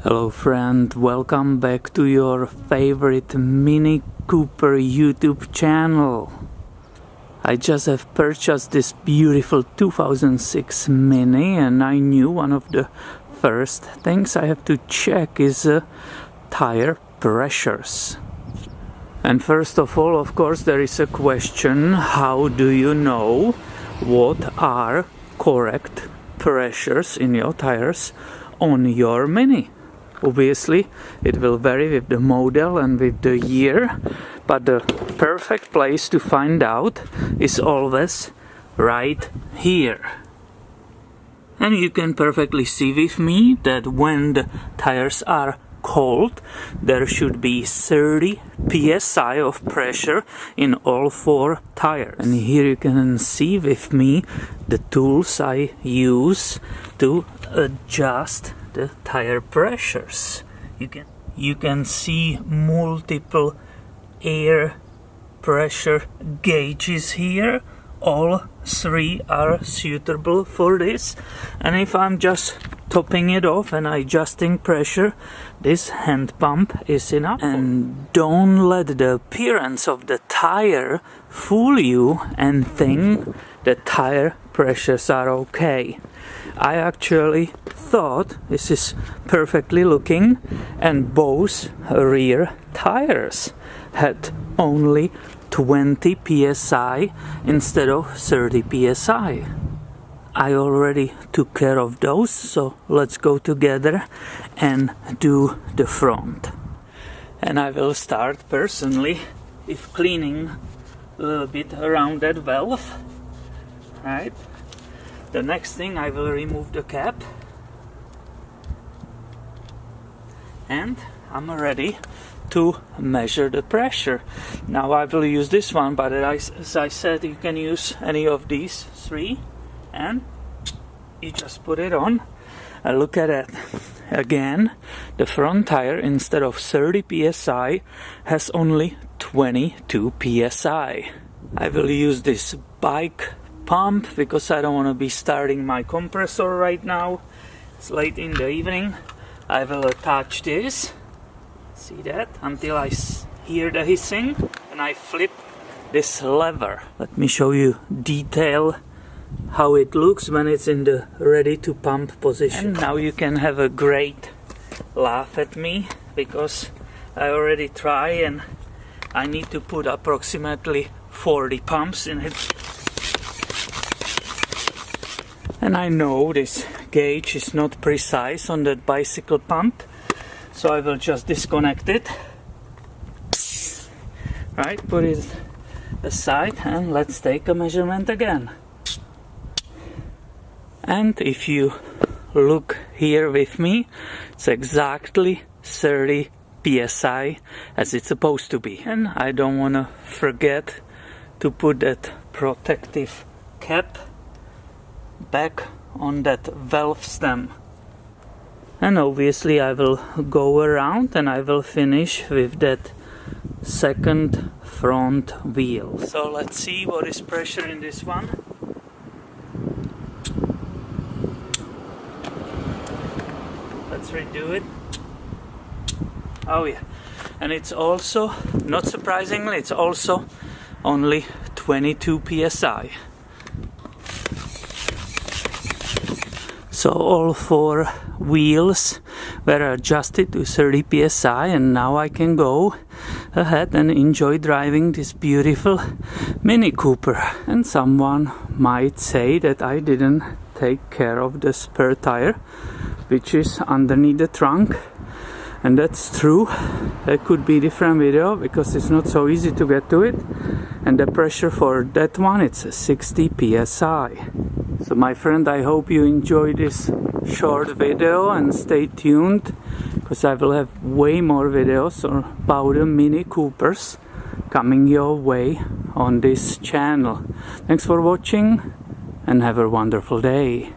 Hello friend, welcome back to your favorite Mini Cooper YouTube channel. I just have purchased this beautiful 2006 Mini, and I knew one of the first things I have to check is tire pressures. And first of all, of course, there is a question: how do you know what are correct pressures in your tires on your Mini? Obviously, it will vary with the model and with the year, but the perfect place to find out is always right here. And you can perfectly see with me that when the tires are cold, there should be 30 psi of pressure in all four tires. And here you can see with me the tools I use to adjust the tire pressures. You can see multiple air pressure gauges here. All three are suitable for this, and if I'm just topping it off and adjusting pressure, this hand pump is enough. And don't let the appearance of the tire fool you and think the tire pressures are okay. I actually thought this is perfectly looking, and both rear tires had only 20 psi instead of 30 psi. I already took care of those, so let's go together and do the front. And I will start personally with cleaning a little bit around that valve, right? The next thing, I will remove the cap, and I'm ready to measure the pressure. Now I will use this one, but as I said, you can use any of these three, and you just put it on and look at it. Again, the front tire, instead of 30 psi, has only 22 psi. I will use this bike pump because I don't want to be starting my compressor right now. It's late in the evening. I will attach this, see that, until I hear the hissing, and I flip this lever. Let me show you detail how it looks when it's in the ready to pump position. And now you can have a great laugh at me because I already try, and I need to put approximately 40 pumps in it. And I know this gauge is not precise on that bicycle pump, so I will just disconnect it. Right, put it aside, and let's take a measurement again. And if you look here with me, it's exactly 30 psi as it's supposed to be. And I don't want to forget to put that protective cap back on that valve stem. And obviously I will go around and I will finish with that second front wheel. So let's see what is pressure in this one. Let's redo it. Oh yeah, and it's also, not surprisingly, it's also only 22 psi. So all four wheels were adjusted to 30 psi, and now I can go ahead and enjoy driving this beautiful Mini Cooper. And someone might say that I didn't take care of the spare tire, which is underneath the trunk, and that's true. It could be a different video because it's not so easy to get to it, and the pressure for that one, it's 60 psi. So my friend, I hope you enjoyed this short video, and stay tuned because I will have way more videos about the Mini Coopers coming your way on this channel. Thanks for watching and have a wonderful day.